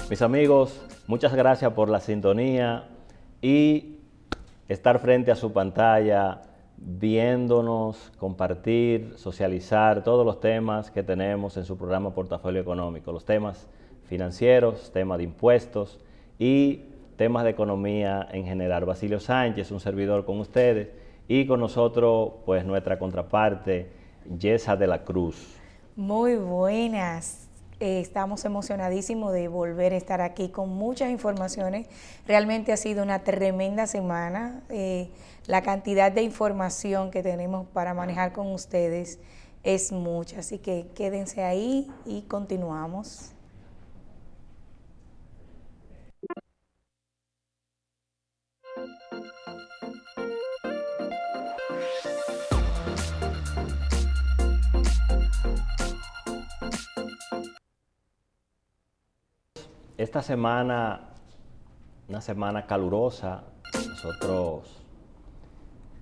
Mis amigos, muchas gracias por la sintonía y estar frente a su pantalla, viéndonos, compartir, socializar todos los temas que tenemos en su programa Portafolio Económico, los temas financieros, temas de impuestos y temas de economía en general. Basilio Sánchez, un servidor con ustedes, y con nosotros pues nuestra contraparte, Yesa de la Cruz. Muy buenas. Estamos emocionadísimos de volver a estar aquí con muchas informaciones. Realmente ha sido una tremenda semana. La cantidad de información que tenemos para manejar con ustedes es mucha, así que quédense ahí y continuamos. Esta semana, una semana calurosa, nosotros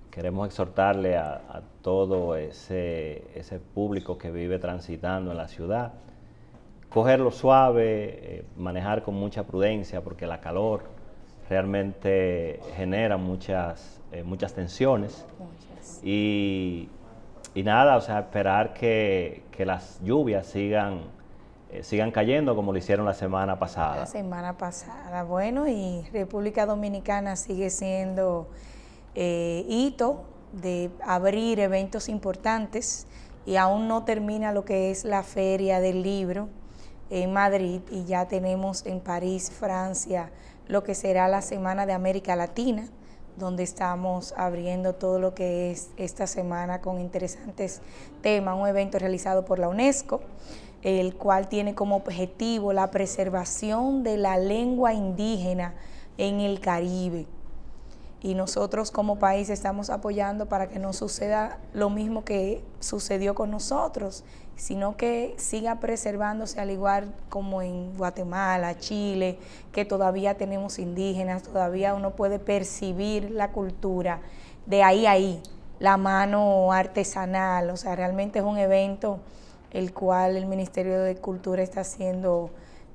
queremos exhortarle a todo ese público que vive transitando en la ciudad, cogerlo suave, manejar con mucha prudencia, porque la calor realmente genera muchas tensiones. Y nada, o sea, esperar que las lluvias sigan cayendo como lo hicieron la semana pasada. La semana pasada, bueno, y República Dominicana sigue siendo hito de abrir eventos importantes y aún no termina lo que es la Feria del Libro en Madrid, y ya tenemos en París, Francia, lo que será la Semana de América Latina, donde estamos abriendo todo lo que es esta semana con interesantes temas, un evento realizado por la UNESCO, el cual tiene como objetivo la preservación de la lengua indígena en el Caribe. Y nosotros como país estamos apoyando para que no suceda lo mismo que sucedió con nosotros, sino que siga preservándose, al igual como en Guatemala, Chile, que todavía tenemos indígenas, todavía uno puede percibir la cultura de ahí, la mano artesanal. O sea, realmente es un evento el cual el Ministerio de Cultura está siendo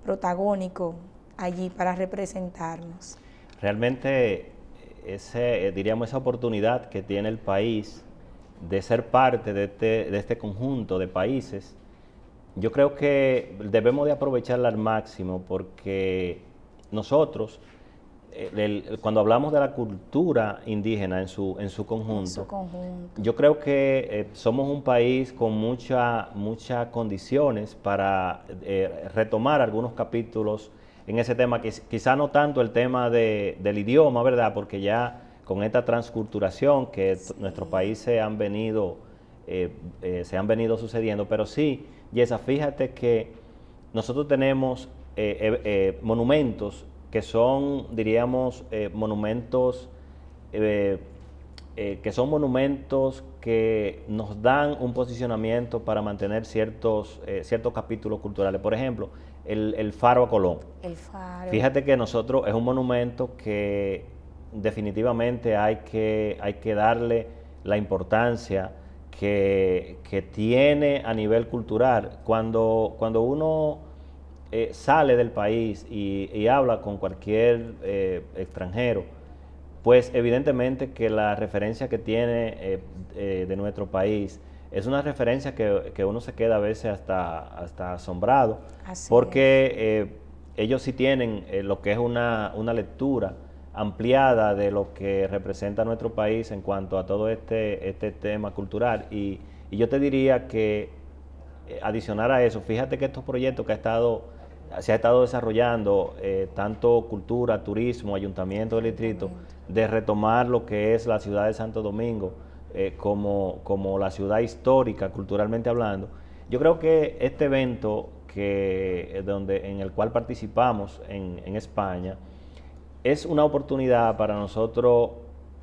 protagónico allí para representarnos. Realmente diríamos esa oportunidad que tiene el país de ser parte de este conjunto de países, yo creo que debemos de aprovecharla al máximo, porque nosotros, cuando hablamos de la cultura indígena en su conjunto, yo creo que somos un país con muchas condiciones para retomar algunos capítulos en ese tema, quizá no tanto el tema del idioma, ¿verdad? Porque ya con esta transculturación que nuestros países han venido sucediendo, pero sí, Yesa, fíjate que nosotros tenemos monumentos que son, diríamos, monumentos que nos dan un posicionamiento para mantener ciertos capítulos culturales. Por ejemplo, el Faro a Colón. El Faro. Fíjate que nosotros es un monumento que definitivamente hay que darle la importancia que tiene a nivel cultural. Cuando uno sale del país y habla con cualquier extranjero, pues evidentemente que la referencia que tiene de nuestro país es una referencia que uno se queda a veces hasta asombrado. Así porque ellos sí tienen lo que es una lectura ampliada de lo que representa nuestro país en cuanto a todo este tema cultural. Y yo te diría que adicionar a eso, fíjate que estos proyectos que se ha estado desarrollando, tanto cultura, turismo, ayuntamiento del distrito, de retomar lo que es la ciudad de Santo Domingo como la ciudad histórica, culturalmente hablando. Yo creo que este evento en el cual participamos en España es una oportunidad para nosotros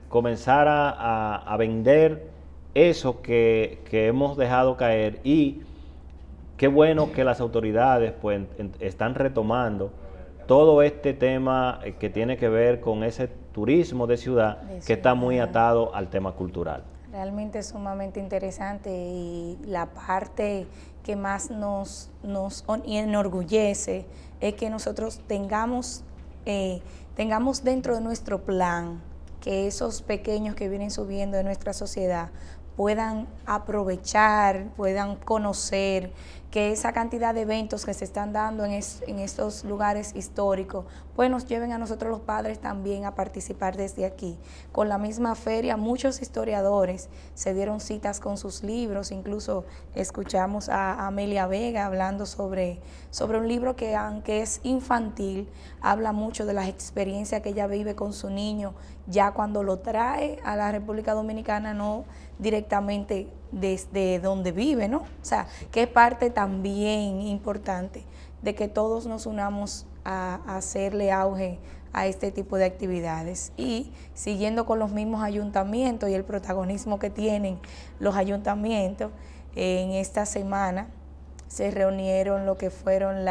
comenzar a vender eso que hemos dejado caer, y qué bueno que las autoridades pues, están retomando todo este tema que tiene que ver con ese turismo de ciudad que está muy atado al tema cultural. Realmente es sumamente interesante y la parte que más nos enorgullece es que nosotros tengamos dentro de nuestro plan que esos pequeños que vienen subiendo de nuestra sociedad puedan aprovechar, puedan conocer, que esa cantidad de eventos que se están dando en estos lugares históricos, pues nos lleven a nosotros los padres también a participar desde aquí. Con la misma feria, muchos historiadores se dieron citas con sus libros, incluso escuchamos a Amelia Vega hablando sobre un libro que, aunque es infantil, habla mucho de las experiencias que ella vive con su niño, ya cuando lo trae a la República Dominicana, no directamente desde donde vive, ¿no? O sea, que es parte también importante de que todos nos unamos a hacerle auge a este tipo de actividades. Y siguiendo con los mismos ayuntamientos y el protagonismo que tienen los ayuntamientos, en esta semana se reunieron lo que fueron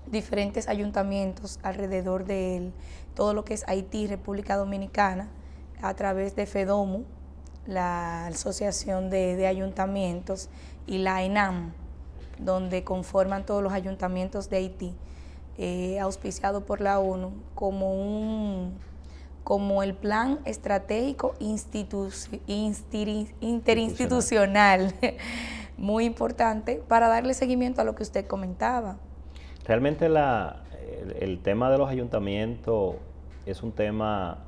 diferentes ayuntamientos alrededor de todo lo que es Haití, República Dominicana, a través de FEDOMU, la Asociación de Ayuntamientos, y la ENAM, donde conforman todos los ayuntamientos de Haití, auspiciado por la ONU como el plan estratégico interinstitucional, muy importante para darle seguimiento a lo que usted comentaba. Realmente el tema de los ayuntamientos es un tema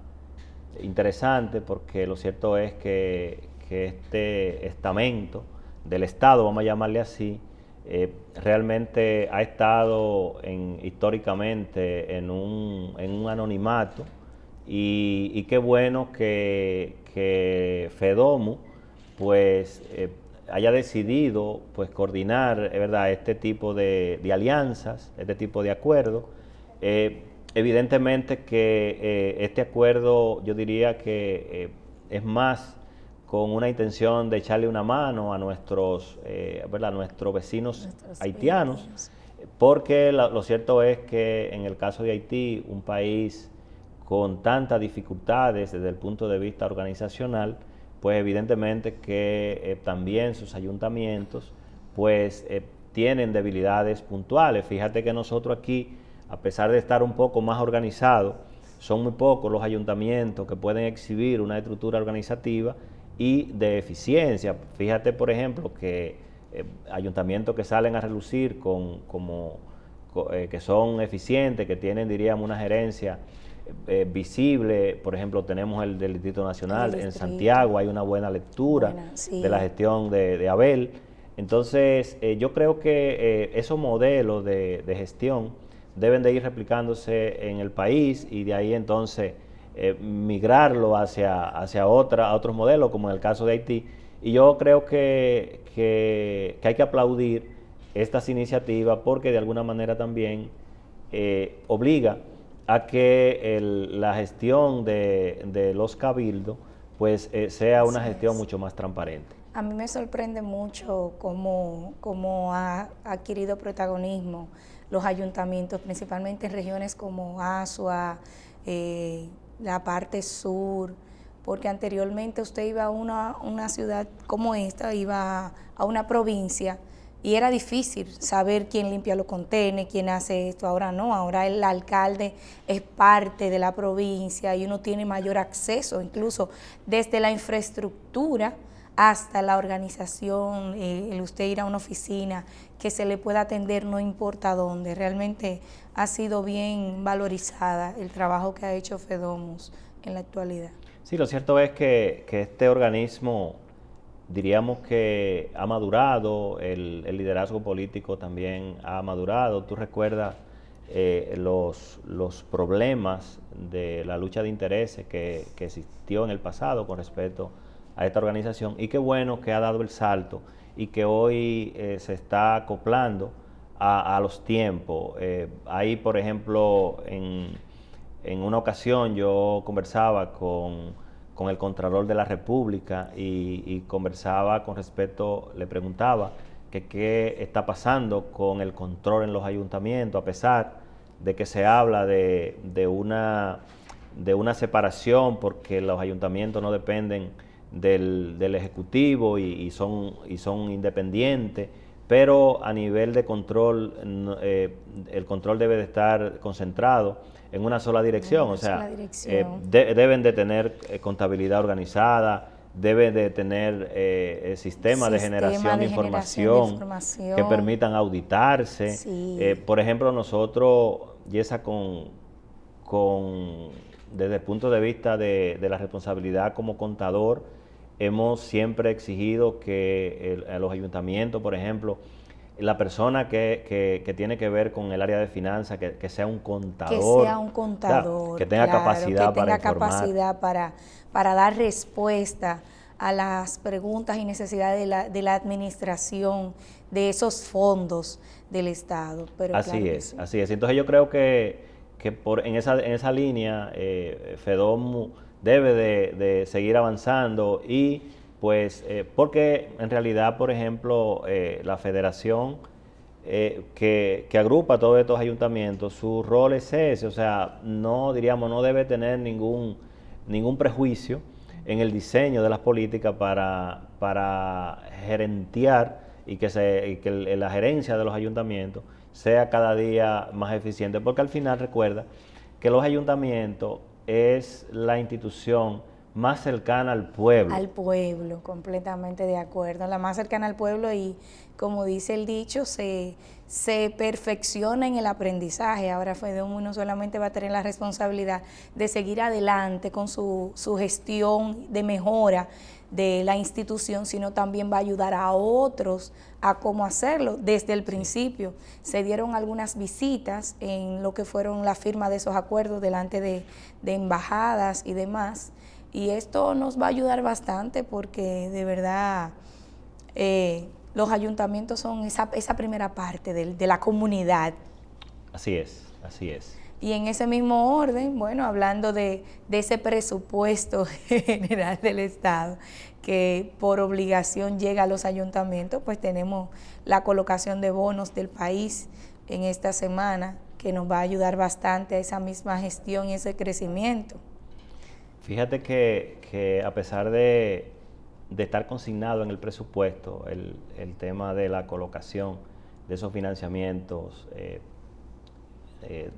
interesante porque lo cierto es que este estamento del Estado, vamos a llamarle así, realmente ha estado históricamente en un anonimato y qué bueno que FEDOMU pues haya decidido pues coordinar, ¿verdad?, este tipo de alianzas, este tipo de acuerdos. Evidentemente que este acuerdo yo diría que es más con una intención de echarle una mano a nuestros vecinos haitianos, porque lo cierto es que en el caso de Haití, un país con tantas dificultades desde el punto de vista organizacional, pues evidentemente que también sus ayuntamientos pues tienen debilidades puntuales. Fíjate que nosotros aquí, a pesar de estar un poco más organizados, son muy pocos los ayuntamientos que pueden exhibir una estructura organizativa y de eficiencia. Fíjate, por ejemplo, que ayuntamientos que salen a relucir que son eficientes, que tienen, diríamos, una gerencia visible. Por ejemplo, tenemos el del Distrito Nacional en Santiago, hay una buena lectura de la gestión de Abel. Entonces, yo creo que esos modelos de gestión deben de ir replicándose en el país y de ahí entonces migrarlo hacia otros modelos, como en el caso de Haití. Y yo creo que hay que aplaudir estas iniciativas porque de alguna manera también obliga a que la gestión de los cabildos pues sea una gestión mucho más transparente. A mí me sorprende mucho cómo ha adquirido protagonismo los ayuntamientos, principalmente en regiones como Azua, la parte sur, porque anteriormente usted iba a una ciudad como esta, iba a una provincia y era difícil saber quién limpia los contenedores, quién hace esto. Ahora no, ahora el alcalde es parte de la provincia y uno tiene mayor acceso, incluso desde la infraestructura hasta la organización, el usted ir a una oficina, que se le pueda atender no importa dónde. Realmente ha sido bien valorizada el trabajo que ha hecho FEDOMUS en la actualidad. Sí, lo cierto es que este organismo, diríamos que ha madurado, el liderazgo político también ha madurado. Tú recuerdas los problemas de la lucha de intereses que existió en el pasado con respecto a esta organización, y qué bueno que ha dado el salto y que hoy se está acoplando a los tiempos. Ahí, por ejemplo, en una ocasión yo conversaba con el Contralor de la República y conversaba con respecto, le preguntaba que qué está pasando con el control en los ayuntamientos, a pesar de que se habla de una separación, porque los ayuntamientos no dependen del Ejecutivo y son independientes, pero a nivel de control, el control debe de estar concentrado en una sola dirección, o sea, deben de tener contabilidad organizada, deben de tener sistemas de generación de información que permitan auditarse. Sí. Por ejemplo, nosotros, Yesa, desde el punto de vista de la responsabilidad como contador, hemos siempre exigido que a los ayuntamientos, por ejemplo, la persona que tiene que ver con el área de finanzas, que sea un contador. Que sea un contador. Que tenga capacidad que tenga para informar. capacidad para dar respuesta a las preguntas y necesidades de la administración de esos fondos del Estado. Pero así claro es, sí. así es. Entonces yo creo que en esa línea FEDOM debe de seguir avanzando y pues porque en realidad, por ejemplo, la federación que agrupa todos estos ayuntamientos, su rol es ese, o sea, no debe tener ningún prejuicio en el diseño de las políticas para gerentear y que la gerencia de los ayuntamientos sea cada día más eficiente, porque al final recuerda que los ayuntamientos es la institución más cercana al pueblo. Al pueblo, completamente de acuerdo, la más cercana al pueblo y como dice el dicho, se perfecciona en el aprendizaje. Ahora FEDOM no solamente va a tener la responsabilidad de seguir adelante con su gestión de mejora de la institución, sino también va a ayudar a otros a cómo hacerlo desde el principio. Se dieron algunas visitas en lo que fueron la firma de esos acuerdos delante de embajadas y demás, y esto nos va a ayudar bastante porque de verdad los ayuntamientos son esa primera parte de la comunidad. Así es, así es. Y en ese mismo orden, bueno, hablando de ese presupuesto general del Estado que por obligación llega a los ayuntamientos, pues tenemos la colocación de bonos del país en esta semana que nos va a ayudar bastante a esa misma gestión y ese crecimiento. Fíjate que a pesar de estar consignado en el presupuesto el tema de la colocación de esos financiamientos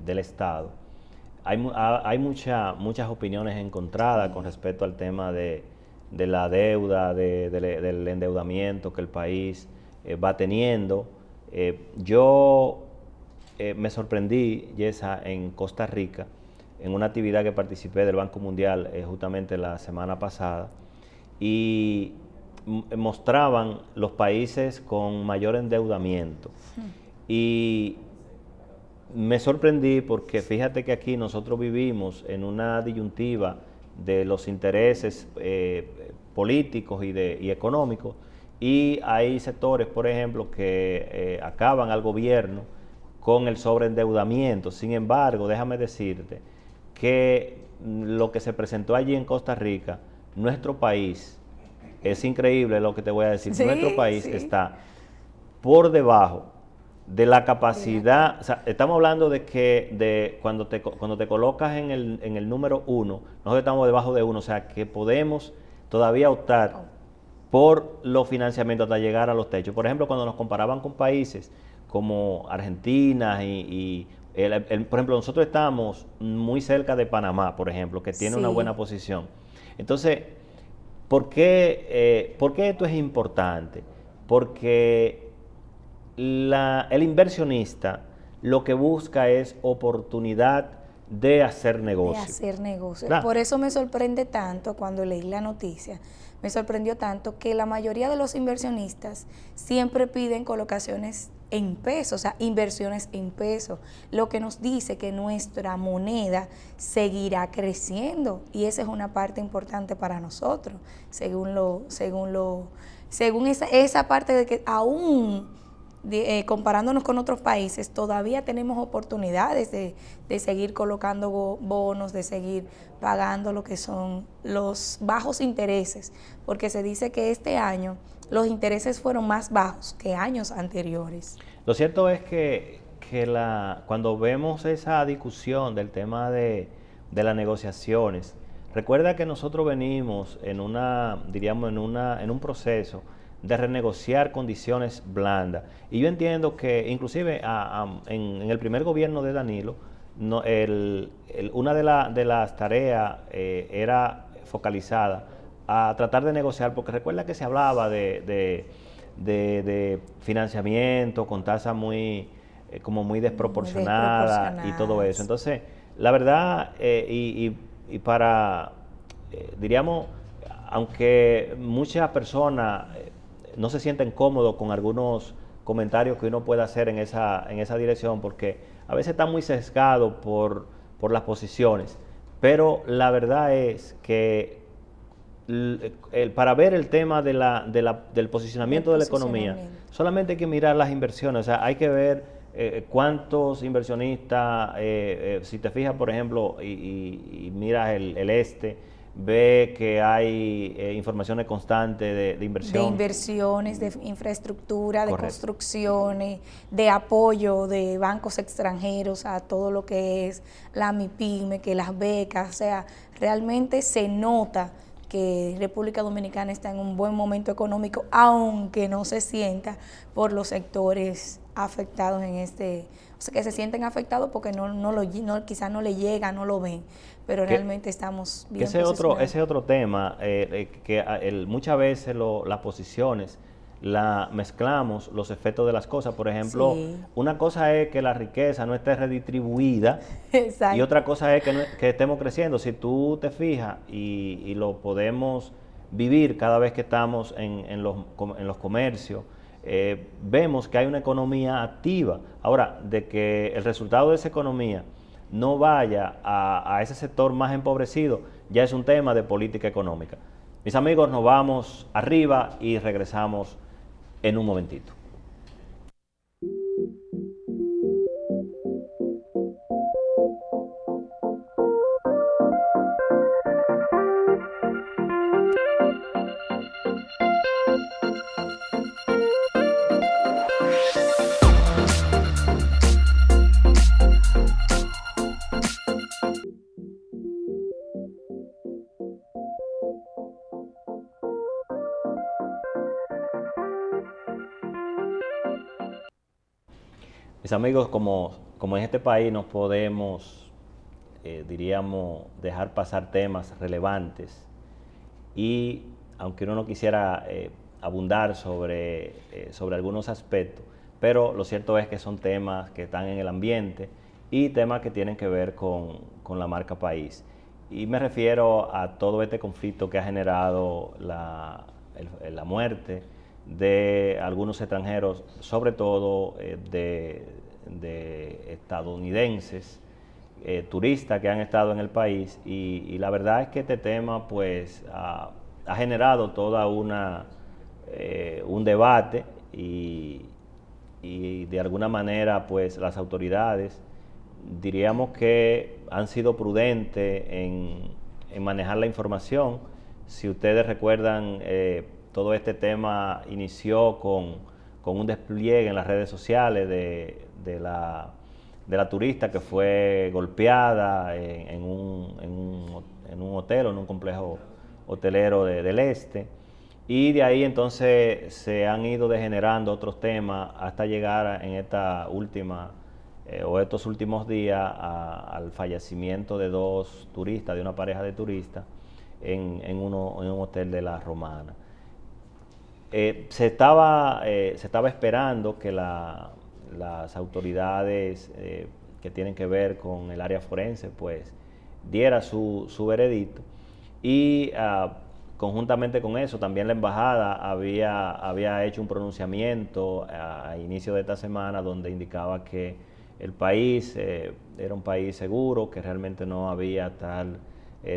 del Estado, hay muchas opiniones encontradas con respecto al tema de la deuda, del endeudamiento que el país va teniendo. Yo me sorprendí, Yesa, en Costa Rica, en una actividad que participé del Banco Mundial justamente la semana pasada, y mostraban los países con mayor endeudamiento. Y me sorprendí porque fíjate que aquí nosotros vivimos en una disyuntiva de los intereses políticos y económicos, y hay sectores, por ejemplo, que acaban al gobierno con el sobreendeudamiento. Sin embargo, déjame decirte que lo que se presentó allí en Costa Rica, nuestro país, es increíble lo que te voy a decir, nuestro país está por debajo de la capacidad, o sea, estamos hablando de que cuando te colocas en el número 1, nosotros estamos debajo de 1, o sea, que podemos todavía optar por los financiamientos hasta llegar a los techos. Por ejemplo, cuando nos comparaban con países como Argentina por ejemplo, nosotros estamos muy cerca de Panamá, por ejemplo, que tiene una buena posición. Entonces, ¿por qué esto es importante? Porque el inversionista lo que busca es oportunidad de hacer negocio. De hacer negocio. Claro. Por eso me sorprende tanto cuando leí la noticia, me sorprendió tanto que la mayoría de los inversionistas siempre piden colocaciones en pesos, o sea, inversiones en pesos, lo que nos dice que nuestra moneda seguirá creciendo, y esa es una parte importante para nosotros, según esa parte de que aún comparándonos con otros países, todavía tenemos oportunidades de seguir colocando bonos, de seguir pagando lo que son los bajos intereses, porque se dice que este año los intereses fueron más bajos que años anteriores. Lo cierto es que cuando vemos esa discusión del tema de las negociaciones, recuerda que nosotros venimos en en un proceso de renegociar condiciones blandas. Y yo entiendo que inclusive en el primer gobierno de Danilo, no, una de las tareas era focalizada a tratar de negociar, porque recuerda que se hablaba de financiamiento con tasas como muy desproporcionadas y todo eso. Entonces, la verdad, diríamos, aunque muchas personas no se sienten cómodos con algunos comentarios que uno puede hacer en esa dirección, porque a veces está muy sesgado por las posiciones, pero la verdad es que para ver el tema del posicionamiento de la economía, solamente hay que mirar las inversiones, o sea, hay que ver cuántos inversionistas, si te fijas, por ejemplo, y miras el ve que hay informaciones constantes de inversión. De inversiones, de infraestructura, de Correcto. construcciones, de apoyo de bancos extranjeros a todo lo que es la MIPYME, que las becas, o sea, realmente se nota que República Dominicana está en un buen momento económico, aunque no se sienta por los sectores afectados o sea, que se sienten afectados porque quizás no le llega, no lo ven, pero realmente estamos bien posicionados. Ese otro tema, muchas veces las posiciones la mezclamos los efectos de las cosas. Por ejemplo, sí, una cosa es que la riqueza no esté redistribuida. Exacto. Y otra cosa es que estemos creciendo. Si tú te fijas y lo podemos vivir cada vez que estamos en los comercios, vemos que hay una economía activa. Ahora, de que el resultado de esa economía no vaya a ese sector más empobrecido, ya es un tema de política económica. Mis amigos, nos vamos arriba y regresamos en un momentito. Mis amigos, como en este país no podemos, diríamos, dejar pasar temas relevantes y aunque uno no quisiera abundar sobre algunos aspectos, pero lo cierto es que son temas que están en el ambiente y temas que tienen que ver con la marca país. Y me refiero a todo este conflicto que ha generado la muerte de algunos extranjeros, sobre todo de estadounidenses, turistas que han estado en el país, y la verdad es que este tema pues ha generado toda un debate y de alguna manera pues las autoridades diríamos que han sido prudentes en manejar la información. Si ustedes recuerdan, todo este tema inició con un despliegue en las redes sociales de la turista que fue golpeada en un hotel o en un complejo hotelero del este. Y de ahí entonces se han ido degenerando otros temas hasta llegar en esta última o estos últimos días al fallecimiento de dos turistas, de una pareja de turistas en un hotel de La Romana. Se estaba esperando que las autoridades que tienen que ver con el área forense pues diera su veredicto y conjuntamente con eso también la embajada había hecho un pronunciamiento a inicio de esta semana donde indicaba que el país era un país seguro, que realmente no había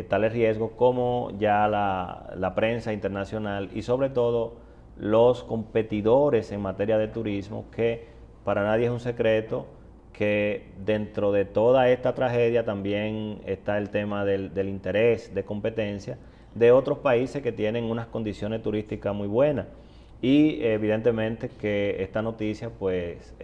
tales riesgos como ya la prensa internacional y sobre todo los competidores en materia de turismo, que para nadie es un secreto que dentro de toda esta tragedia también está el tema del interés de competencia de otros países que tienen unas condiciones turísticas muy buenas. y evidentemente que esta noticia pues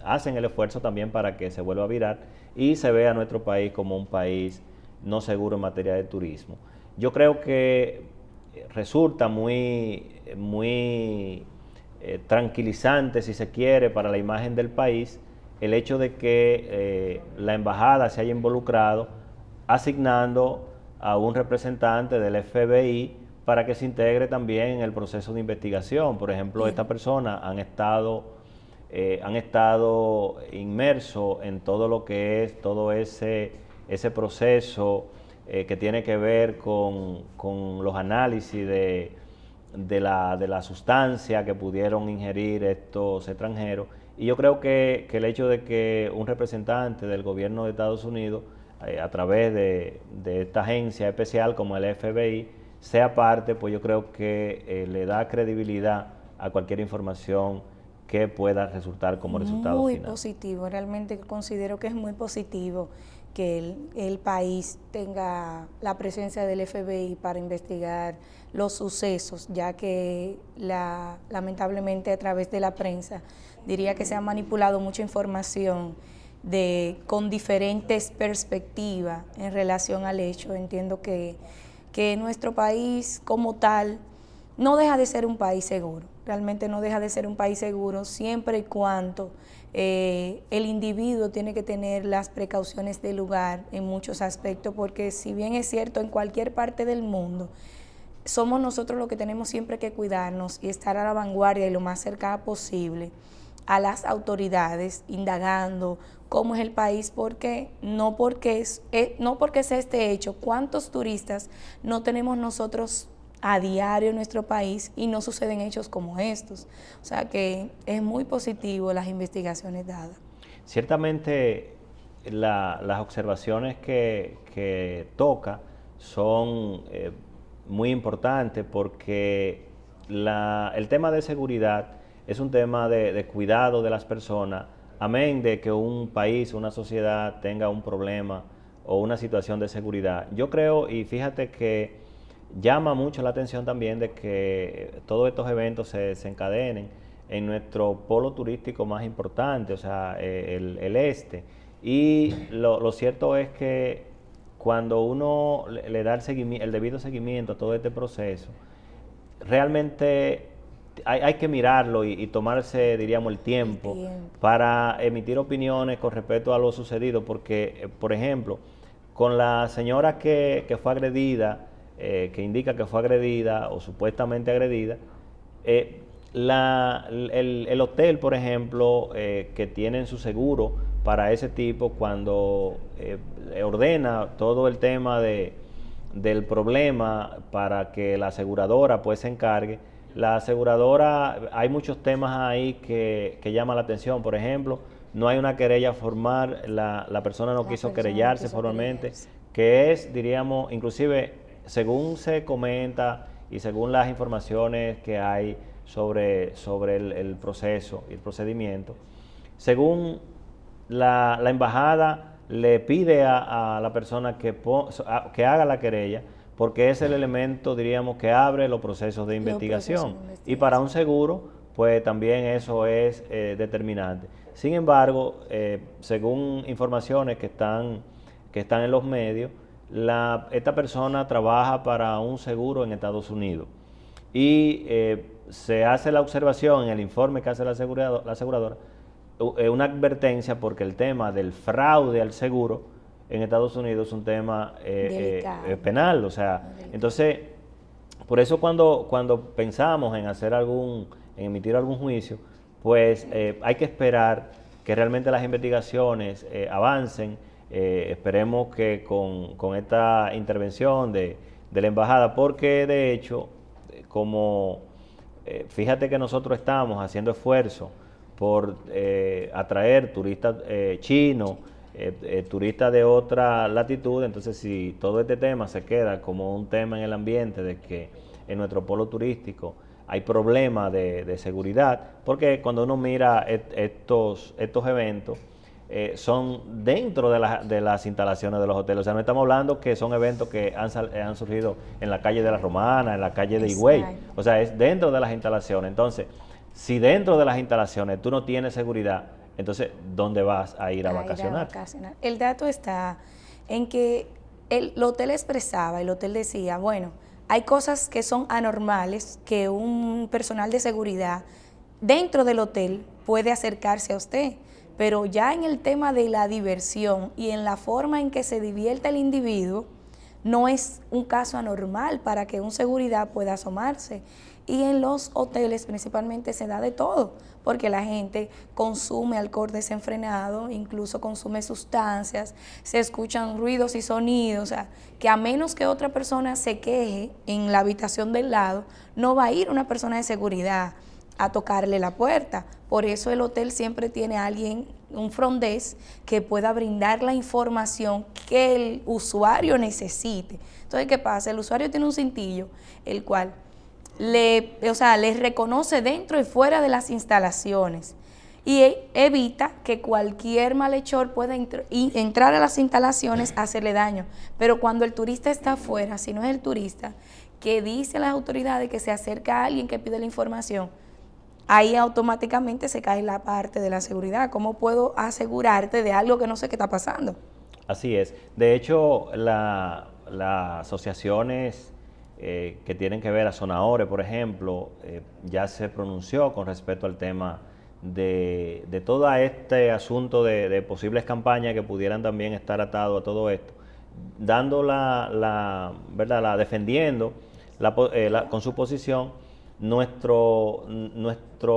hacen el esfuerzo también para que se vuelva a virar y se vea a nuestro país como un país no seguro en materia de turismo. Yo creo que resulta muy tranquilizante, si se quiere, para la imagen del país el hecho de que la embajada se haya involucrado asignando a un representante del FBI para que se integre también en el proceso de investigación. Por ejemplo, estas personas han estado inmersos en todo lo que es todo ese proceso que tiene que ver con los análisis de la sustancia que pudieron ingerir estos extranjeros. Y yo creo que el hecho de que un representante del gobierno de Estados Unidos, a través de esta agencia especial como el FBI, sea parte, pues yo creo que le da credibilidad a cualquier información que pueda resultar como resultado muy final. Positivo, realmente considero que es muy positivo que el país tenga la presencia del FBI para investigar los sucesos, ya que lamentablemente a través de la prensa diría que se ha manipulado mucha información con diferentes perspectivas en relación al hecho. Entiendo que nuestro país como tal no deja de ser un país seguro, realmente no deja de ser un país seguro siempre y cuando el individuo tiene que tener las precauciones del lugar en muchos aspectos, porque si bien es cierto en cualquier parte del mundo, somos nosotros los que tenemos siempre que cuidarnos y estar a la vanguardia y lo más cercana posible a las autoridades, indagando cómo es el país, porque no porque sea este hecho, cuántos turistas no tenemos nosotros a diario en nuestro país y no suceden hechos como estos. O sea que es muy positivo las investigaciones dadas. Ciertamente las observaciones que toca son muy importantes porque el tema de seguridad es un tema de cuidado de las personas, amén de que un país, una sociedad tenga un problema o una situación de seguridad. Yo creo, y fíjate que llama mucho la atención también de que todos estos eventos se encadenen en nuestro polo turístico más importante, o sea, el este. Y lo cierto es que cuando uno le da el debido seguimiento a todo este proceso, realmente hay que mirarlo y tomarse, diríamos, el tiempo para emitir opiniones con respecto a lo sucedido, porque, por ejemplo, con la señora que fue agredida, que indica que fue agredida o supuestamente agredida, el hotel, por ejemplo, que tienen su seguro para ese tipo, cuando ordena todo el tema del problema para que la aseguradora pues se encargue, la aseguradora, hay muchos temas ahí que llaman la atención. Por ejemplo, no hay una querella formal, la persona no quiso querellarse formalmente, que es, diríamos, inclusive, según se comenta y según las informaciones que hay sobre el proceso y el procedimiento, según la embajada le pide a la persona que haga la querella, porque es el elemento, diríamos, que abre los procesos de investigación. Y para un seguro, pues también eso es determinante. Sin embargo, según informaciones que están en los medios, esta persona trabaja para un seguro en Estados Unidos. Y se hace la observación en el informe que hace la aseguradora, una advertencia, porque el tema del fraude al seguro en Estados Unidos es un tema penal, o sea, entonces, por eso cuando pensamos en emitir algún juicio, pues hay que esperar que realmente las investigaciones avancen. Esperemos que con esta intervención de la embajada, porque de hecho, fíjate que nosotros estamos haciendo esfuerzos por atraer turistas chinos, turistas de otra latitud. Entonces, si todo este tema se queda como un tema en el ambiente de que en nuestro polo turístico hay problemas de seguridad, porque cuando uno mira estos eventos, son dentro de las instalaciones de los hoteles. O sea, no estamos hablando que son eventos que han surgido en la calle de la Romana, en la calle de Higüey. O sea, es dentro de las instalaciones. Entonces, si dentro de las instalaciones tú no tienes seguridad, entonces, ¿dónde vas a ir a vacacionar? El dato está en que el hotel expresaba, el hotel decía, bueno, hay cosas que son anormales que un personal de seguridad dentro del hotel puede acercarse a usted, pero ya en el tema de la diversión y en la forma en que se divierte el individuo, no es un caso anormal para que un seguridad pueda asomarse. Y en los hoteles principalmente se da de todo, porque la gente consume alcohol desenfrenado, incluso consume sustancias, se escuchan ruidos y sonidos, o sea, que a menos que otra persona se queje en la habitación del lado, no va a ir una persona de seguridad a tocarle la puerta. Por eso el hotel siempre tiene a alguien, un front desk, que pueda brindar la información que el usuario necesite. Entonces, ¿qué pasa? El usuario tiene un cintillo, el cual le reconoce dentro y fuera de las instalaciones y evita que cualquier malhechor pueda entrar a las instalaciones a hacerle daño. Pero cuando el turista está afuera, si no es el turista que dice a las autoridades que se acerca a alguien que pide la información, ahí automáticamente se cae la parte de la seguridad. ¿Cómo puedo asegurarte de algo que no sé qué está pasando? Así es. De hecho, las asociaciones que tienen que ver a Sonahore, por ejemplo, ya se pronunció con respecto al tema de todo este asunto de posibles campañas que pudieran también estar atados a todo esto, dando ¿verdad? Defendiendo con su posición nuestro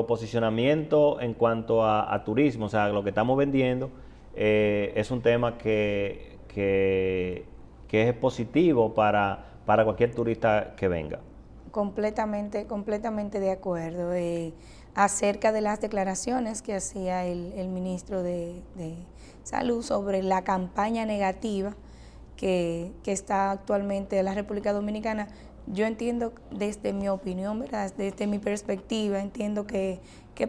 posicionamiento en cuanto a turismo. O sea, lo que estamos vendiendo es un tema que es positivo para cualquier turista que venga. Completamente de acuerdo. Acerca de las declaraciones que hacía el ministro de Salud sobre la campaña negativa que está actualmente en la República Dominicana, yo entiendo desde mi opinión, ¿verdad? Desde mi perspectiva, entiendo que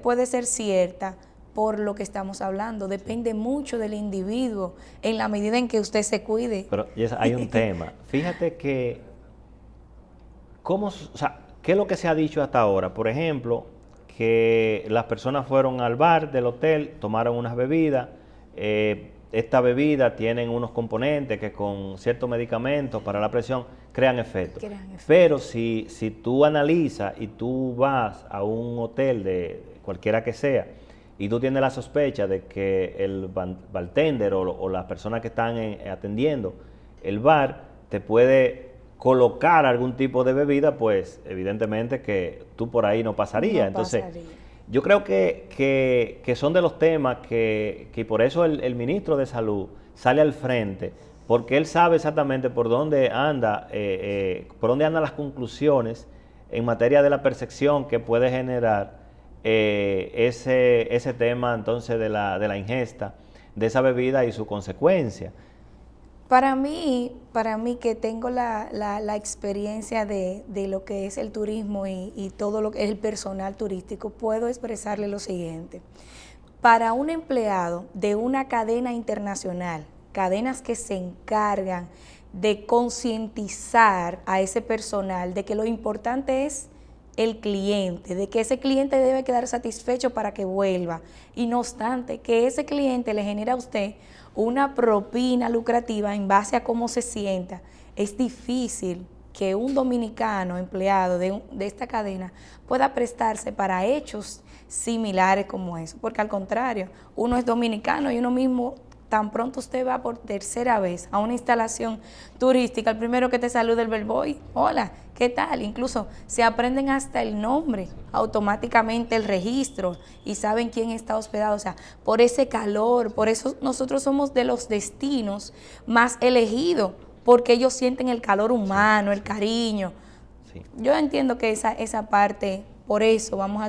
puede ser cierta por lo que estamos hablando. Depende mucho del individuo en la medida en que usted se cuide. Pero hay un tema. Fíjate que, ¿qué es lo que se ha dicho hasta ahora? Por ejemplo, que las personas fueron al bar del hotel, tomaron unas bebidas, esta bebida tienen unos componentes que con ciertos medicamentos para la presión crean efecto. Pero si tú analizas y tú vas a un hotel de cualquiera que sea y tú tienes la sospecha de que el bartender o las personas que están atendiendo el bar te puede colocar algún tipo de bebida, pues evidentemente que tú por ahí no pasaría. Entonces, yo creo que son de los temas que por eso el ministro de Salud sale al frente, porque él sabe exactamente por dónde andan las conclusiones en materia de la percepción que puede generar ese tema entonces de la ingesta de esa bebida y su consecuencia. Para mí que tengo la experiencia de lo que es el turismo y todo lo que es el personal turístico, puedo expresarle lo siguiente. Para un empleado de una cadena internacional, cadenas que se encargan de concientizar a ese personal de que lo importante es el cliente, de que ese cliente debe quedar satisfecho para que vuelva, y no obstante que ese cliente le genera a usted una propina lucrativa en base a cómo se sienta, es difícil que un dominicano empleado de esta cadena pueda prestarse para hechos similares como eso, porque al contrario, uno es dominicano y uno mismo, tan pronto usted va por tercera vez a una instalación turística, el primero que te saluda el bellboy, hola, ¿qué tal? Incluso se aprenden hasta el nombre, automáticamente el registro, y saben quién está hospedado. O sea, por ese calor, por eso nosotros somos de los destinos más elegidos, porque ellos sienten el calor humano, el cariño. Sí. Yo entiendo que esa parte, por eso vamos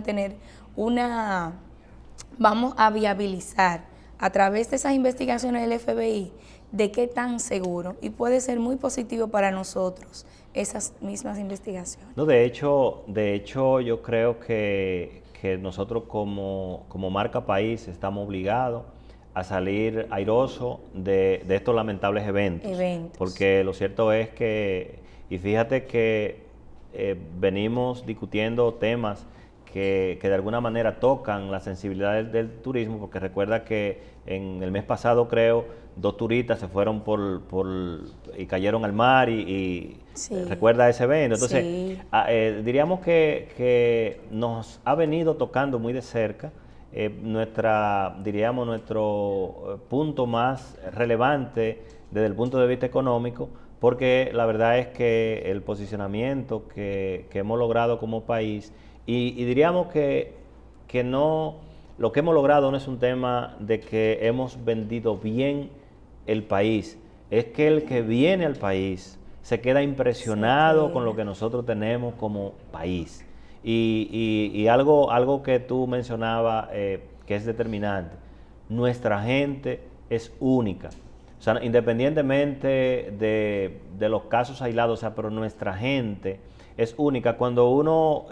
a viabilizar a través de esas investigaciones del FBI de qué tan seguro, y puede ser muy positivo para nosotros esas mismas investigaciones. No, de hecho yo creo que nosotros como marca país estamos obligados a salir airoso de estos lamentables eventos. Porque lo cierto es que, y fíjate que venimos discutiendo temas que de alguna manera tocan la sensibilidad del turismo, porque recuerda que en el mes pasado, creo, 2 turistas se fueron y cayeron al mar sí. Recuerda ese evento. Entonces, sí. Diríamos que nos ha venido tocando muy de cerca nuestro punto más relevante desde el punto de vista económico, porque la verdad es que el posicionamiento que hemos logrado como país, y diríamos que no, lo que hemos logrado no es un tema de que hemos vendido bien el país, es que el que viene al país se queda impresionado con lo que nosotros tenemos como país. Y algo que tú mencionabas que es determinante, nuestra gente es única. O sea, independientemente de los casos aislados, o sea, pero nuestra gente es única. Cuando uno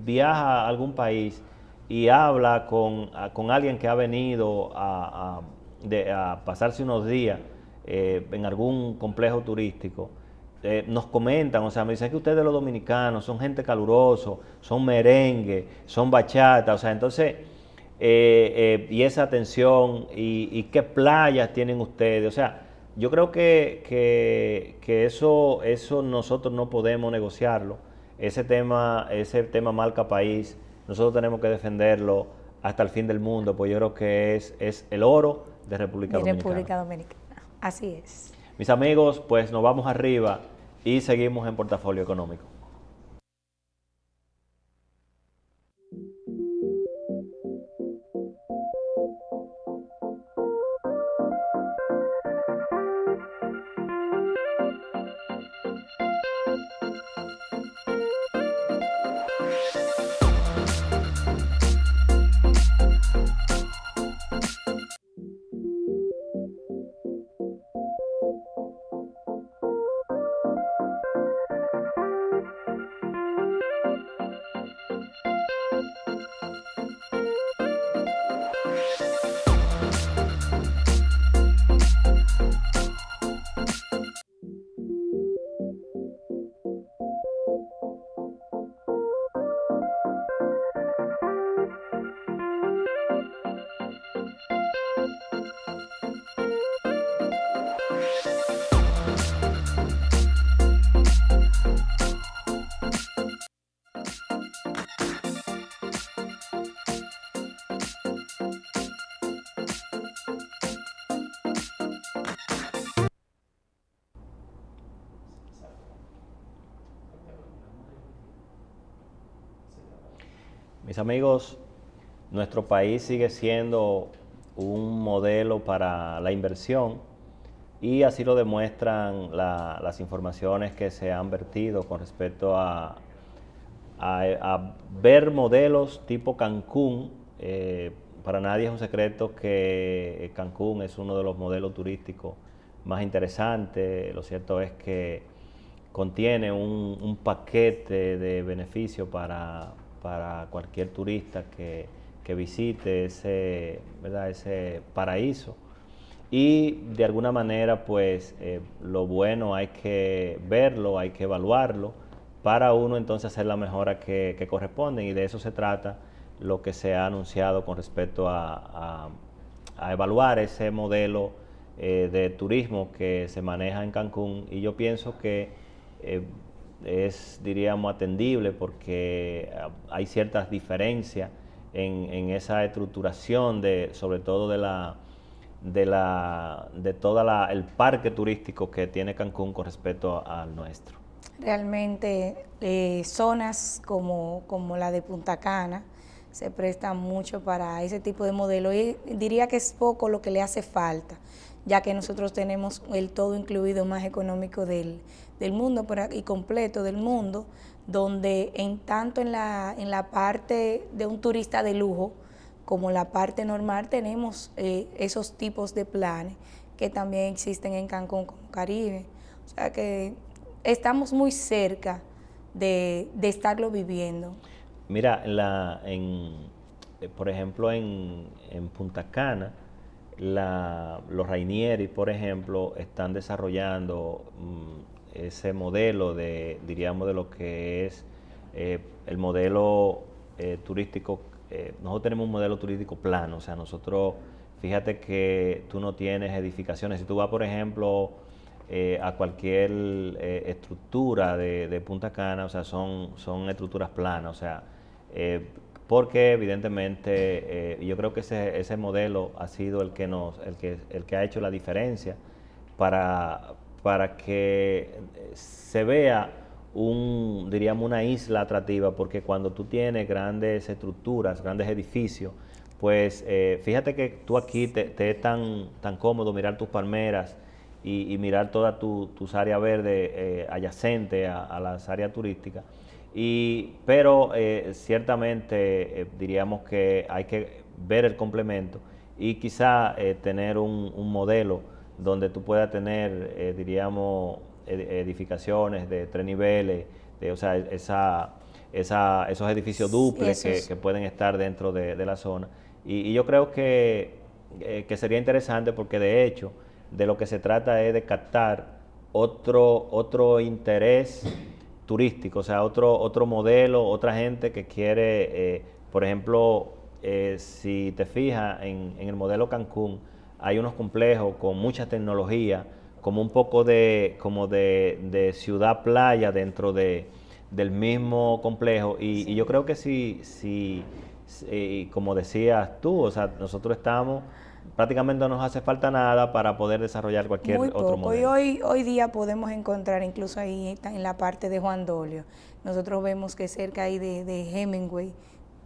viaja a algún país y habla con alguien que ha venido a pasarse unos días en algún complejo turístico, nos comentan, o sea, me dicen que ustedes los dominicanos son gente caluroso, son merengue, son bachata, o sea, entonces, y esa atención, y qué playas tienen ustedes, o sea, yo creo que eso nosotros no podemos negociarlo, ese tema marca país, nosotros tenemos que defenderlo hasta el fin del mundo, pues yo creo que es el oro de República Dominicana. República Dominicana, así es. Mis amigos, pues nos vamos arriba y seguimos en Portafolio Económico. Mis amigos, nuestro país sigue siendo un modelo para la inversión y así lo demuestran las informaciones que se han vertido con respecto a ver modelos tipo Cancún. Para nadie es un secreto que Cancún es uno de los modelos turísticos más interesantes. Lo cierto es que contiene un paquete de beneficios para cualquier turista que visite ese paraíso. Y de alguna manera, pues, lo bueno hay que verlo, hay que evaluarlo, para uno entonces hacer la mejora que corresponden, y de eso se trata lo que se ha anunciado con respecto a evaluar ese modelo de turismo que se maneja en Cancún, y yo pienso que es, diríamos, atendible, porque hay ciertas diferencias en esa estructuración sobre todo de todo el parque turístico que tiene Cancún con respecto al nuestro. Realmente zonas como la de Punta Cana se prestan mucho para ese tipo de modelo, y diría que es poco lo que le hace falta, ya que nosotros tenemos el todo incluido más económico del mundo y completo del mundo, donde tanto en la parte de un turista de lujo como la parte normal tenemos esos tipos de planes que también existen en Cancún como Caribe. O sea que estamos muy cerca de estarlo viviendo. Mira, por ejemplo, en Punta Cana, los Rainieri, por ejemplo, están desarrollando ese modelo diríamos, de lo que es el modelo turístico. Nosotros tenemos un modelo turístico plano, o sea, nosotros, fíjate que tú no tienes edificaciones. Si tú vas, por ejemplo, a cualquier estructura de Punta Cana, o sea, son estructuras planas, o sea, porque evidentemente yo creo que ese modelo ha sido el que ha hecho la diferencia para que se vea diríamos, una isla atractiva, porque cuando tú tienes grandes estructuras, grandes edificios, pues fíjate que tú aquí te es tan cómodo mirar tus palmeras y mirar todas tus áreas verdes adyacentes a las áreas turísticas. Pero ciertamente diríamos que hay que ver el complemento y quizá tener un modelo donde tú puedas tener, diríamos, edificaciones de 3 niveles, o sea, esos edificios dúplex que pueden estar dentro de la zona. Y yo creo que sería interesante, porque de hecho de lo que se trata es de captar otro interés turístico, o sea, otro modelo, otra gente que quiere, por ejemplo, si te fijas en el modelo Cancún, hay unos complejos con mucha tecnología, como un poco de ciudad playa dentro del mismo complejo, y yo creo que si como decías tú, o sea, nosotros estamos, prácticamente no nos hace falta nada para poder desarrollar cualquier otro modelo. Y hoy día podemos encontrar, incluso ahí en la parte de Juan Dolio, nosotros vemos que cerca ahí de Hemingway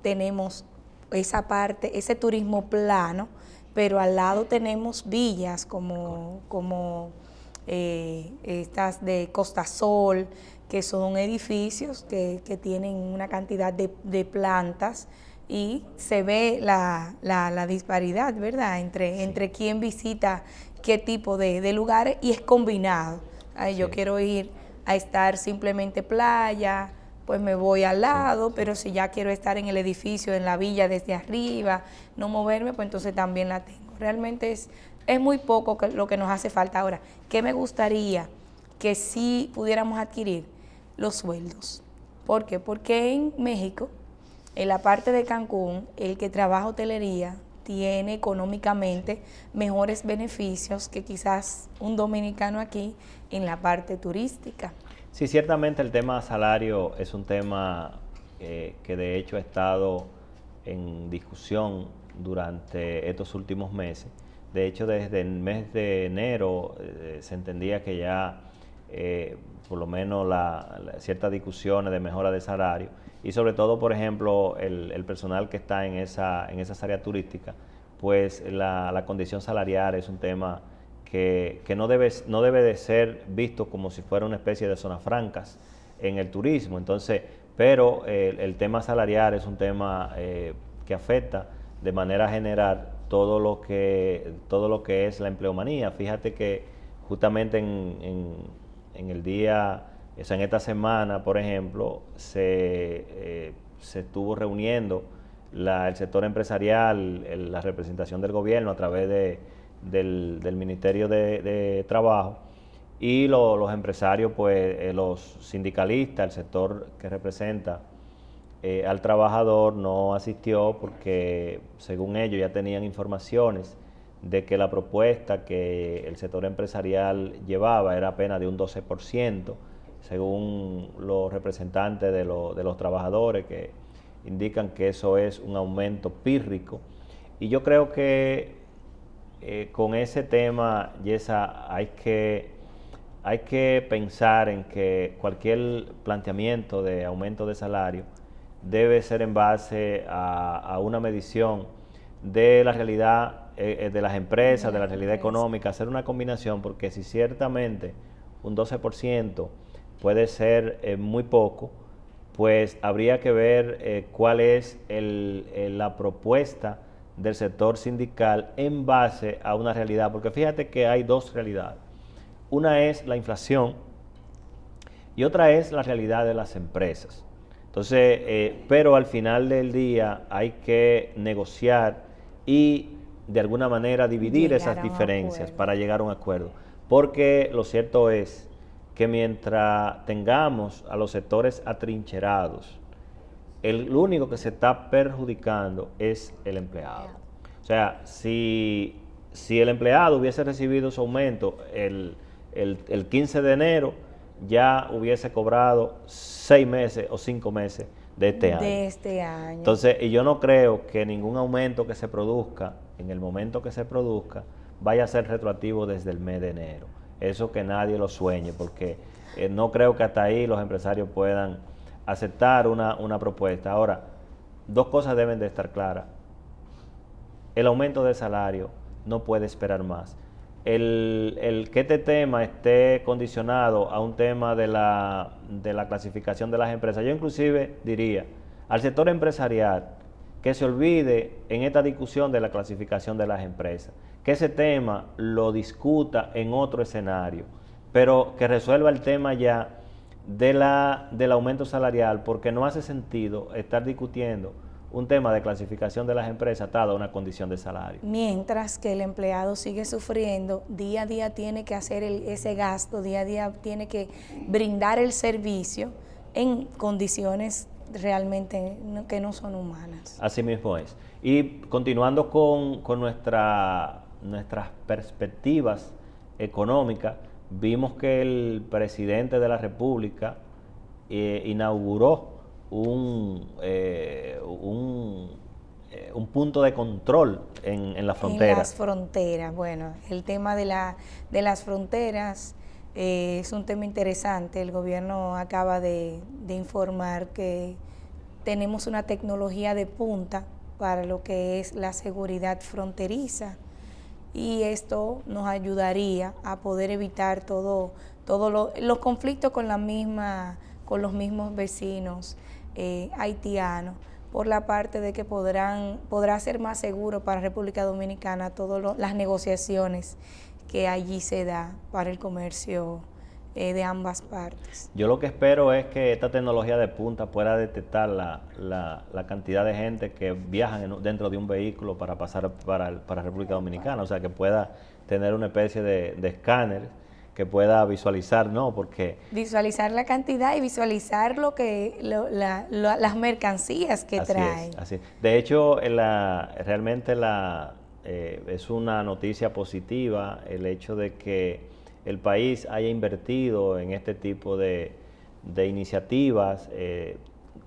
tenemos esa parte, ese turismo plano, pero al lado tenemos villas como estas de Costa Sol, que son edificios que tienen una cantidad de plantas, y se ve la disparidad, ¿verdad?, entre quién visita qué tipo de lugares, y es combinado. Ay, yo quiero ir a estar simplemente playa, pues me voy al lado, pero si ya quiero estar en el edificio, en la villa desde arriba, no moverme, pues entonces también la tengo. Realmente es muy poco lo que nos hace falta. Ahora, ¿qué me gustaría que sí pudiéramos adquirir? Los sueldos. ¿Por qué? Porque en México, en la parte de Cancún, el que trabaja hotelería tiene económicamente mejores beneficios que quizás un dominicano aquí en la parte turística. Sí, ciertamente el tema salario es un tema que de hecho ha estado en discusión durante estos últimos meses. De hecho, desde el mes de enero se entendía que ya por lo menos ciertas discusiones de mejora de salario, y sobre todo, por ejemplo, el personal que está en esas áreas turísticas, pues la condición salarial es un tema que no debe de ser visto como si fuera una especie de zonas francas en el turismo. Entonces, pero el tema salarial es un tema que afecta de manera general todo lo que es la empleomanía. Fíjate que justamente en el día, o sea, en esta semana, por ejemplo, se estuvo reuniendo el sector empresarial, la representación del gobierno a través del Ministerio de Trabajo, y los empresarios, pues los sindicalistas, el sector que representa al trabajador, no asistió porque, según ellos, ya tenían informaciones de que la propuesta que el sector empresarial llevaba era apenas de un 12%, según los representantes de los trabajadores, que indican que eso es un aumento pírrico. Y yo creo que con ese tema, Yesa, hay que pensar en que cualquier planteamiento de aumento de salario debe ser en base a una medición de la realidad de las empresas, de la realidad económica, hacer una combinación, porque si ciertamente un 12% puede ser muy poco, pues habría que ver cuál es la propuesta del sector sindical en base a una realidad, porque fíjate que hay dos realidades. Una es la inflación y otra es la realidad de las empresas. Entonces, pero al final del día hay que negociar y de alguna manera dividir esas diferencias para llegar a un acuerdo. Porque lo cierto es que mientras tengamos a los sectores atrincherados, el único que se está perjudicando es el empleado. O sea, si el empleado hubiese recibido su aumento el 15 de enero, ya hubiese cobrado 6 meses o 5 meses de este año. Entonces, y yo no creo que ningún aumento que se produzca, en el momento que se produzca, vaya a ser retroactivo desde el mes de enero. Eso que nadie lo sueñe, porque no creo que hasta ahí los empresarios puedan aceptar una propuesta. Ahora, dos cosas deben de estar claras. El aumento del salario no puede esperar más. El que este tema esté condicionado a un tema de la clasificación de las empresas, yo inclusive diría al sector empresarial que se olvide en esta discusión de la clasificación de las empresas, que ese tema lo discuta en otro escenario, pero que resuelva el tema ya del aumento salarial, porque no hace sentido estar discutiendo un tema de clasificación de las empresas atado a una condición de salario. Mientras que el empleado sigue sufriendo, día a día tiene que hacer ese gasto, día a día tiene que brindar el servicio en condiciones realmente que no son humanas. Así mismo es. Y continuando con nuestras perspectivas económicas, vimos que el presidente de la República inauguró un punto de control en la frontera. En las fronteras, bueno, el tema de las fronteras es un tema interesante. El gobierno acaba de informar que tenemos una tecnología de punta para lo que es la seguridad fronteriza, y esto nos ayudaría a poder evitar todos los conflictos con los mismos vecinos haitianos, por la parte de que podrá ser más seguro para República Dominicana todas las negociaciones que allí se da para el comercio de ambas partes. Yo lo que espero es que esta tecnología de punta pueda detectar la cantidad de gente que viajan dentro de un vehículo para pasar para República Dominicana, o sea, que pueda tener una especie de escáner que pueda visualizar, ¿no? Porque visualizar la cantidad y visualizar las mercancías que traen. Así es. De hecho, realmente es una noticia positiva el hecho de que el país haya invertido en este tipo de iniciativas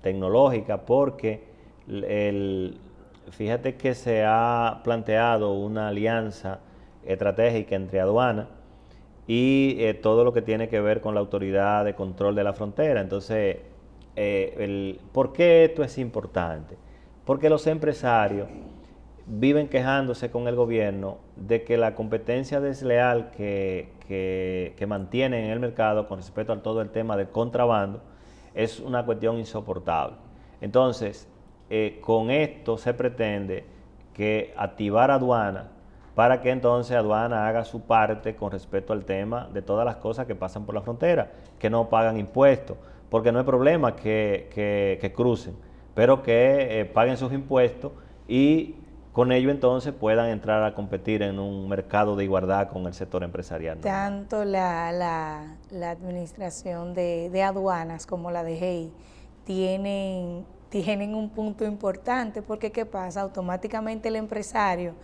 tecnológicas, porque fíjate que se ha planteado una alianza estratégica entre aduanas y todo lo que tiene que ver con la autoridad de control de la frontera. Entonces, ¿por qué esto es importante? Porque los empresarios viven quejándose con el gobierno de que la competencia desleal que mantienen en el mercado con respecto a todo el tema del contrabando es una cuestión insoportable. Entonces, con esto se pretende que activar aduana para que entonces aduana haga su parte con respecto al tema de todas las cosas que pasan por la frontera, que no pagan impuestos, porque no hay problema que crucen, pero que paguen sus impuestos y con ello entonces puedan entrar a competir en un mercado de igualdad con el sector empresarial, ¿no? Tanto la administración de aduanas como la de GEI tienen un punto importante, porque ¿qué pasa? Automáticamente el empresario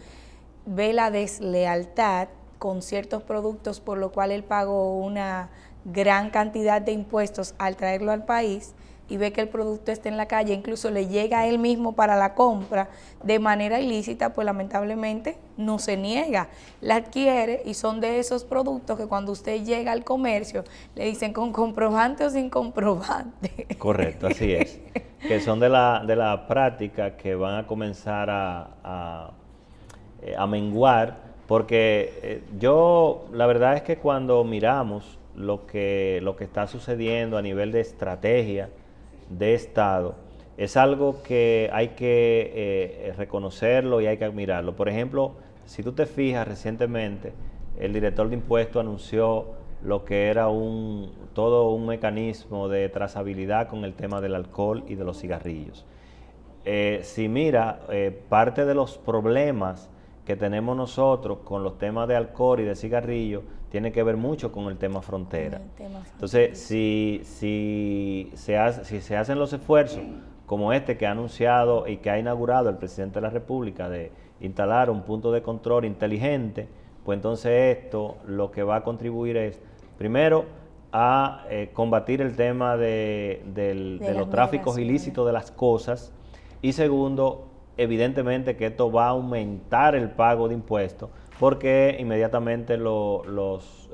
ve la deslealtad con ciertos productos, por lo cual él pagó una gran cantidad de impuestos al traerlo al país, y ve que el producto está en la calle, incluso le llega a él mismo para la compra de manera ilícita, pues lamentablemente no se niega, la adquiere, y son de esos productos que cuando usted llega al comercio le dicen con comprobante o sin comprobante. Correcto, así es, que son de la práctica que van a comenzar a menguar, porque la verdad es que cuando miramos lo que está sucediendo a nivel de estrategia de Estado, es algo que hay que reconocerlo y hay que admirarlo. Por ejemplo, si tú te fijas, recientemente el director de impuestos anunció lo que era todo un mecanismo de trazabilidad con el tema del alcohol y de los cigarrillos. Si mira, parte de los problemas que tenemos nosotros con los temas de alcohol y de cigarrillo tiene que ver mucho con el tema frontera. Entonces, si se hacen los esfuerzos como este que ha anunciado y que ha inaugurado el presidente de la República de instalar un punto de control inteligente, pues entonces esto lo que va a contribuir es, primero, a combatir el tema de los tráficos ilícitos de las cosas, y segundo, evidentemente que esto va a aumentar el pago de impuestos, porque inmediatamente los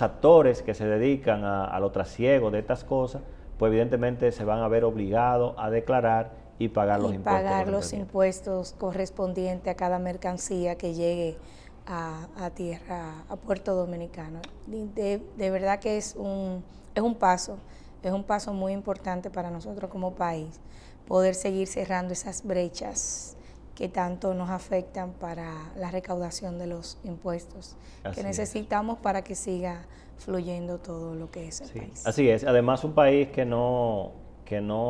actores que se dedican a lo trasiego de estas cosas, pues evidentemente se van a ver obligados a declarar y pagar los impuestos. Pagar los impuestos correspondientes a cada mercancía que llegue a tierra, a Puerto Dominicano. De verdad que es un paso muy importante para nosotros como país, poder seguir cerrando esas brechas que tanto nos afectan para la recaudación de los impuestos que necesitamos para que siga fluyendo todo lo que es el país. Así es. Además, un país que no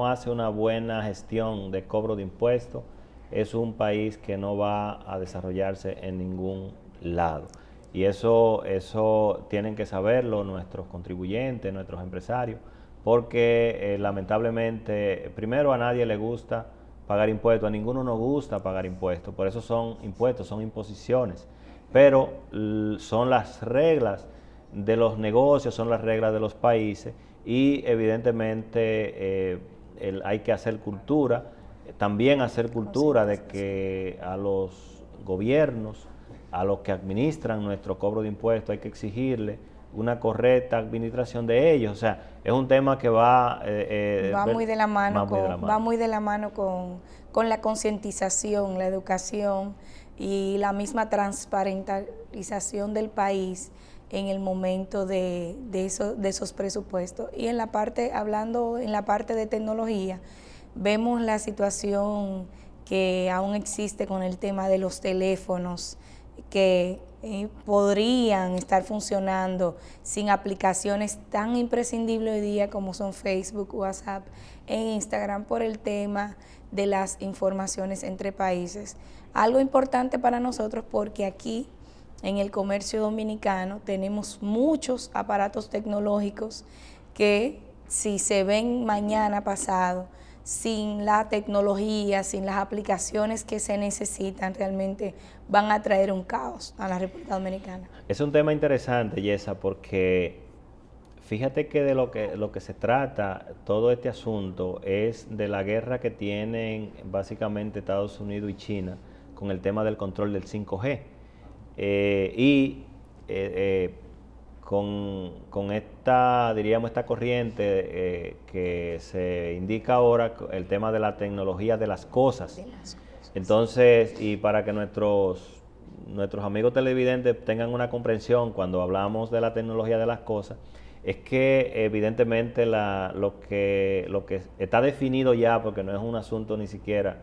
hace una buena gestión de cobro de impuestos es un país que no va a desarrollarse en ningún lado. Y eso tienen que saberlo nuestros contribuyentes, nuestros empresarios, porque lamentablemente, primero, a nadie le gusta pagar impuestos, a ninguno nos gusta pagar impuestos, por eso son impuestos, son imposiciones, pero son las reglas de los negocios, son las reglas de los países, y evidentemente hay que hacer cultura, también hacer cultura de que a los gobiernos, a los que administran nuestro cobro de impuestos, hay que exigirle una correcta administración de ellos. O sea, es un tema que va muy de la mano con la concientización, la educación y la misma transparentización del país en el momento de esos presupuestos. Y hablando en la parte de tecnología, vemos la situación que aún existe con el tema de los teléfonos, que podrían estar funcionando sin aplicaciones tan imprescindibles hoy día como son Facebook, WhatsApp e Instagram, por el tema de las informaciones entre países. Algo importante para nosotros, porque aquí en el comercio dominicano tenemos muchos aparatos tecnológicos que, si se ven mañana pasado, sin la tecnología, sin las aplicaciones que se necesitan, realmente van a traer un caos a la República Dominicana. Es un tema interesante, Yesa, porque fíjate que de lo que se trata todo este asunto es de la guerra que tienen básicamente Estados Unidos y China con el tema del control del 5G. Con esta, diríamos, esta corriente que se indica ahora, el tema de la tecnología de las cosas. Entonces, y para que nuestros amigos televidentes tengan una comprensión cuando hablamos de la tecnología de las cosas, es que evidentemente lo que está definido ya, porque no es un asunto ni siquiera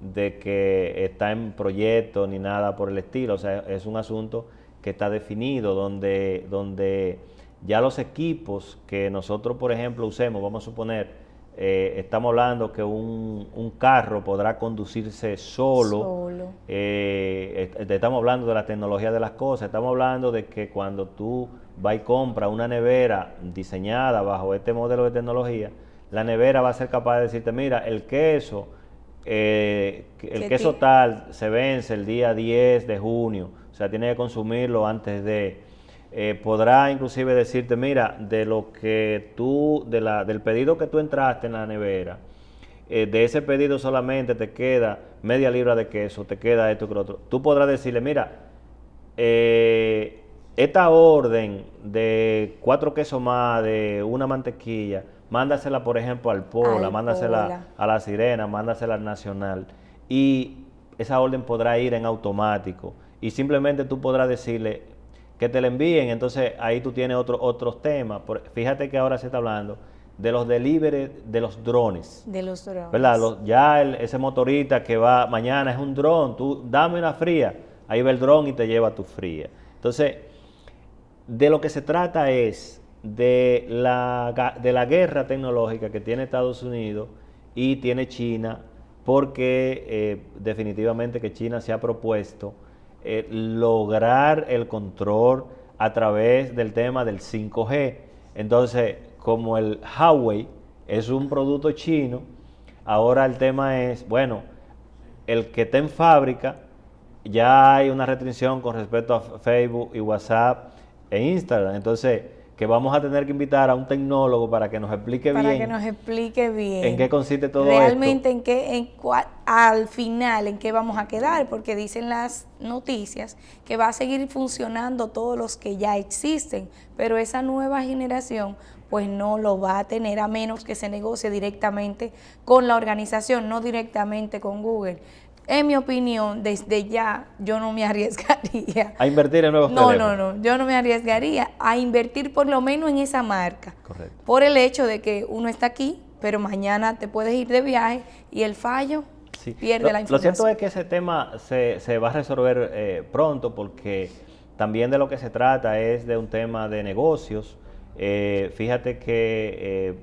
de que está en proyecto ni nada por el estilo, o sea, es un asunto que está definido, donde ya los equipos que nosotros, por ejemplo, usemos, vamos a suponer, estamos hablando que un carro podrá conducirse solo. Estamos hablando de la tecnología de las cosas, estamos hablando de que cuando tú vas y compras una nevera diseñada bajo este modelo de tecnología, la nevera va a ser capaz de decirte, mira, el queso tal se vence el día 10 de junio, o sea, tiene que consumirlo antes de... podrá inclusive decirte, mira, del pedido que tú entraste en la nevera, de ese pedido solamente te queda media libra de queso, te queda esto que lo otro. Tú podrás decirle, mira, esta orden de 4 quesos más, de una mantequilla, mándasela, por ejemplo, al Pola, mándasela a la Sirena, mándasela al Nacional, y esa orden podrá ir en automático, y simplemente tú podrás decirle que te la envíen. Entonces ahí tú tienes otros temas. Fíjate que ahora se está hablando de los delivery de los drones. De los drones. ¿Verdad? Ese motorista que va mañana es un dron, tú dame una fría, ahí va el dron y te lleva tu fría. Entonces, de lo que se trata es de la guerra tecnológica que tiene Estados Unidos y tiene China porque definitivamente que China se ha propuesto lograr el control a través del tema del 5G. Entonces, como el Huawei es un producto chino, ahora el tema es, bueno, el que esté en fábrica, ya hay una restricción con respecto a Facebook y WhatsApp e Instagram. Entonces, que vamos a tener que invitar a un tecnólogo para que nos explique bien en qué consiste todo realmente esto. Al final en qué vamos a quedar, porque dicen las noticias que va a seguir funcionando todos los que ya existen, pero esa nueva generación pues no lo va a tener, a menos que se negocie directamente con la organización, no directamente con Google. En mi opinión, desde ya, yo no me arriesgaría a invertir en nuevos teléfonos. No, yo no me arriesgaría a invertir por lo menos en esa marca. Correcto. Por el hecho de que uno está aquí, pero mañana te puedes ir de viaje y el fallo pierde la información. Lo cierto es que ese tema se va a resolver pronto, porque también de lo que se trata es de un tema de negocios. Fíjate que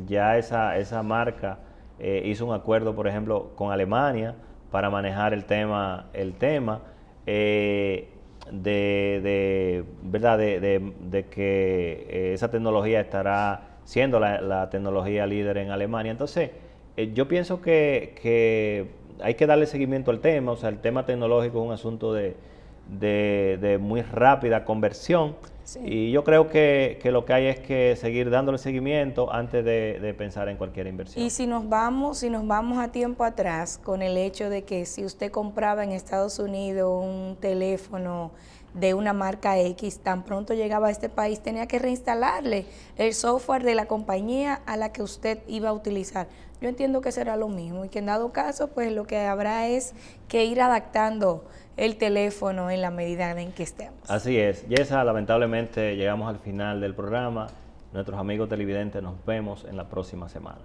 ya esa marca hizo un acuerdo, por ejemplo, con Alemania para manejar el tema de que esa tecnología estará siendo la tecnología líder en Alemania. Entonces, yo pienso que hay que darle seguimiento al tema. O sea, el tema tecnológico es un asunto de muy rápida conversión. Sí. Y yo creo que lo que hay es que seguir dándole seguimiento antes de pensar en cualquier inversión. Y si nos vamos a tiempo atrás, con el hecho de que si usted compraba en Estados Unidos un teléfono de una marca X, tan pronto llegaba a este país tenía que reinstalarle el software de la compañía a la que usted iba a utilizar. Yo entiendo que será lo mismo y que en dado caso pues lo que habrá es que ir adaptando el teléfono en la medida en que estemos. Así es. Yesa, lamentablemente llegamos al final del programa. Nuestros amigos televidentes, nos vemos en la próxima semana.